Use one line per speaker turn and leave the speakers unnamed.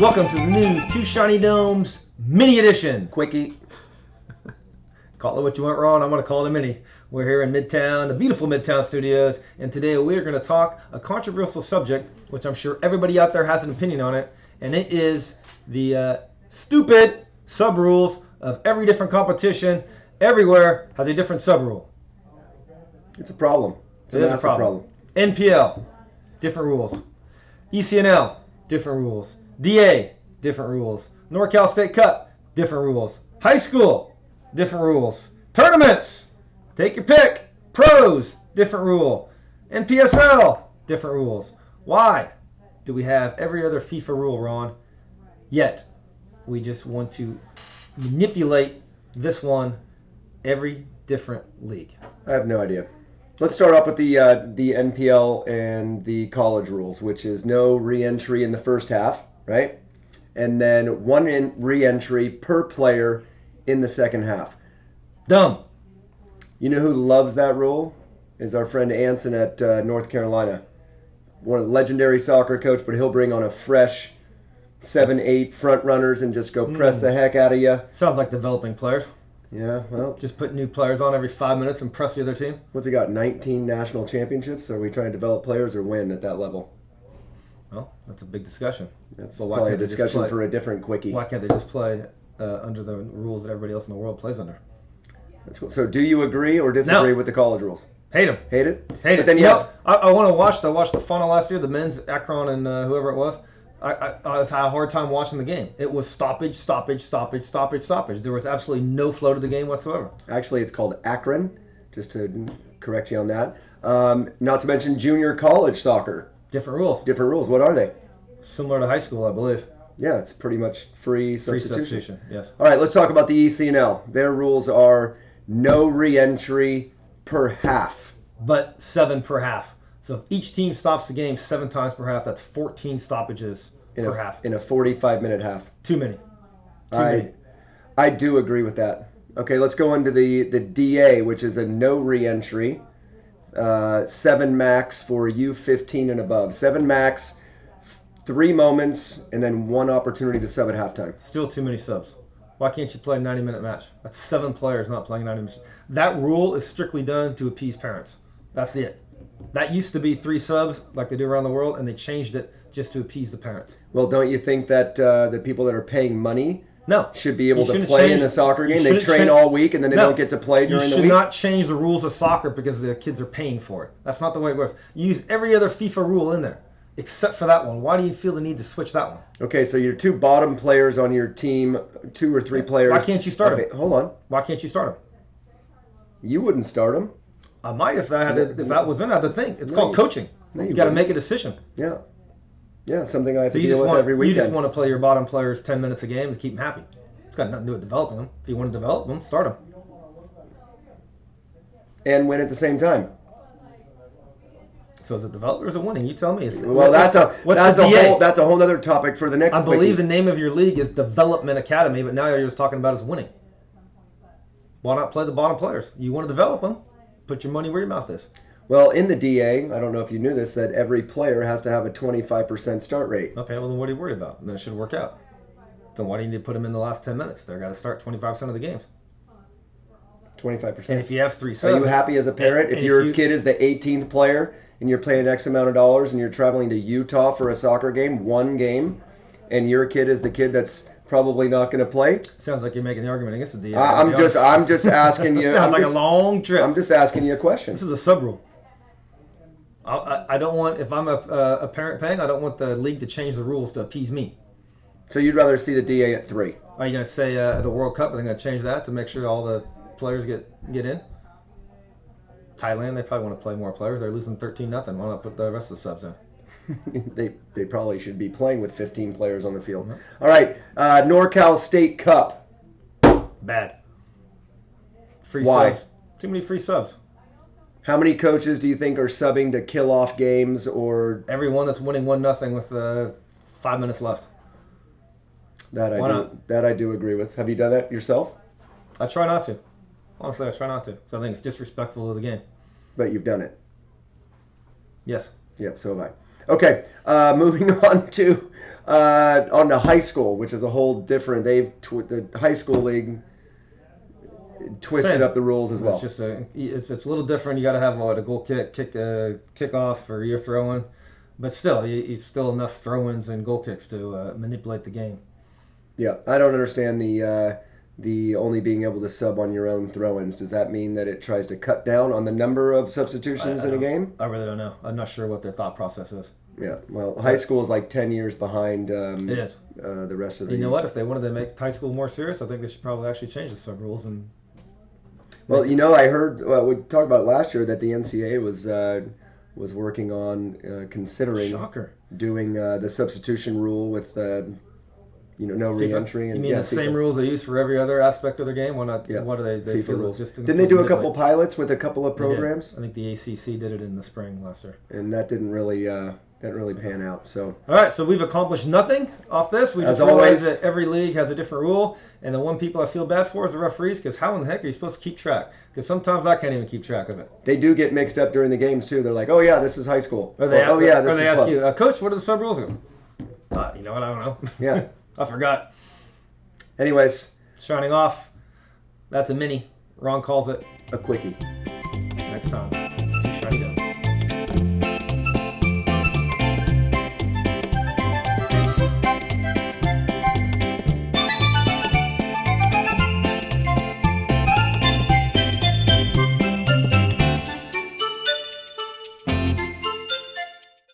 Welcome to the new Two Shiny Domes Mini Edition.
Quickie.
Call it what you want, Ron. I'm going to call it a mini. We're here in Midtown, the beautiful Midtown Studios, and today we are going to talk a controversial subject, which I'm sure everybody out there has an opinion on it, and it is the stupid sub rules of every different competition. Everywhere has a different sub rule.
It's a problem. It's a massive problem.
NPL, different rules. ECNL, different rules. DA, different rules. NorCal State Cup, different rules. High school, different rules. Tournaments, take your pick. Pros, different rule. NPSL, different rules. Why do we have every other FIFA rule, Ron? Yet, we just want to manipulate this one every different league.
I have no idea. Let's start off with the NPL and the college rules, which is no re-entry in the first half, right? And then one re-entry per player in the second half.
Dumb.
You know who loves that rule? Is our friend Anson at North Carolina. One of the legendary soccer coach, but he'll bring on a fresh 7-8 front runners and just go press the heck out of you.
Sounds like developing players.
Yeah, well.
Just put new players on every 5 minutes and press the other team.
What's he got, 19 national championships? Are we trying to develop players or win at that level?
Well, that's a big discussion.
That's probably a discussion for a different quickie.
Why can't they just play under the rules that everybody else in the world plays under?
That's cool. So do you agree or disagree with the college rules?
Hate them.
Hate it?
Hate
but
it.
Then
I want to watch. I watched the final last year, the men's, Akron and whoever it was. I had a hard time watching the game. It was stoppage. There was absolutely no flow to the game whatsoever.
Actually, it's called Akron, just to correct you on that. Not to mention junior college soccer.
Different rules.
Different rules. What are they?
Similar to high school, I believe.
Yeah, it's pretty much free substitution.
Free substitution, yes.
All right, let's talk about the ECNL. Their rules are no re-entry per half.
But 7 per half. So if each team stops the game 7 times per half, that's 14 stoppages per half.
In a 45-minute half.
Too many.
I do agree with that. Okay, let's go into the DA, which is a no re-entry. 7 max for U15 and above. 7 max, 3 moments, and then 1 opportunity to sub at halftime.
Still too many subs. Why can't you play a 90-minute match? That's 7 players not playing 90 minutes. That rule is strictly done to appease parents. That's it. That used to be 3 subs like they do around the world, and they changed it just to appease the parents.
Well, don't you think that the people that are paying money should be able to play in a soccer game? They train all week, and then they don't get to play during the week?
You should not change the rules of soccer because the kids are paying for it. That's not the way it works. You use every other FIFA rule in there, except for that one. Why do you feel the need to switch that one?
Okay, so your 2 bottom players on your team, 2 or 3 players.
Why can't you start them?
Hold on.
Why can't you start them?
You wouldn't start them.
I might if that was in. I had to think. It's called coaching. You got to make a decision.
Yeah. Yeah, something I have to deal with every weekend.
You just want to play your bottom players 10 minutes a game to keep them happy. It's got nothing to do with developing them. If you want to develop them, start them.
And win at the same time.
So is it developers or winning? You tell me.
Well, that's a whole other topic for the next.
I believe the name of your league is Development Academy, but now you're just talking about is winning. Why not play the bottom players? You want to develop them, put your money where your mouth is.
Well, in the DA, I don't know if you knew this, that every player has to have a 25% start rate.
Okay, well then what are you worried about? Then it should work out. Then why do you need to put them in the last 10 minutes? They've got to start 25% of the games.
25%.
And if you have 3 subs.
Are you happy as a parent if your kid is the 18th player and you're paying X amount of dollars and you're traveling to Utah for a soccer game, 1 game, and your kid is the kid that's probably not going to play?
Sounds like you're making the argument against the DA.
I'm just asking you.
Sounds like a long trip.
I'm just asking you a question.
This is a sub rule. I don't want, if I'm a parent paying, I don't want the league to change the rules to appease me.
So you'd rather see the DA at 3?
Are you going to say the World Cup, are they going to change that to make sure all the players get in? Thailand, they probably want to play more players. They're losing 13-0. Why not put the rest of the subs in?
They probably should be playing with 15 players on the field. Mm-hmm. All right, NorCal State Cup.
Bad. Free
Why?
subs. Too many free subs.
How many coaches do you think are subbing to kill off games or?
Everyone that's winning 1-0 with 5 minutes left.
That I do agree with. Have you done that yourself?
I try not to. Honestly, I try not to. So I think it's disrespectful to the game.
But you've done it.
Yes.
Yep, so have Okay, moving on to high school, which is a whole different. The high school league twisted
Same.
up the rules as well.
It's just it's a little different. You got to have a goal kickoff, or you're throwing, but still, it's still enough throw-ins and goal kicks to manipulate the game.
Yeah, I don't understand the only being able to sub on your own throw-ins. Does that mean that it tries to cut down on the number of substitutions in a game?
I really don't know. I'm not sure what their thought process is.
Yeah, well, high school is like 10 years behind
It is.
The rest of the.
You know what? If they wanted to make high school more serious, I think they should probably actually change the sub rules and.
Well, I heard we talked about it last year that the NCAA was working on considering
Shocker.
doing the substitution rule with no re-entry.
You mean the same rules they use for every other aspect of their game? Why not?
Yeah.
What do they
FIFA
feel
rules.
just
Didn't they do a couple pilots with a couple of programs?
I think the ACC did it in the spring last year.
And that didn't really pan out. So.
All right, so we've accomplished nothing off this. We just
As
realized
always,
that every league has a different rule, and the one people I feel bad for is the referees, because how in the heck are you supposed to keep track? Because sometimes I can't even keep track of it.
They do get mixed up during the games too. They're like, oh yeah, this is high school.
Or they,
oh yeah, this
or they
is
ask
club.
you, Coach, what are the sub rules? You know what? I don't know.
Yeah.
I forgot.
Anyways,
Shining off. That's a mini. Ron calls it
a quickie.
next time.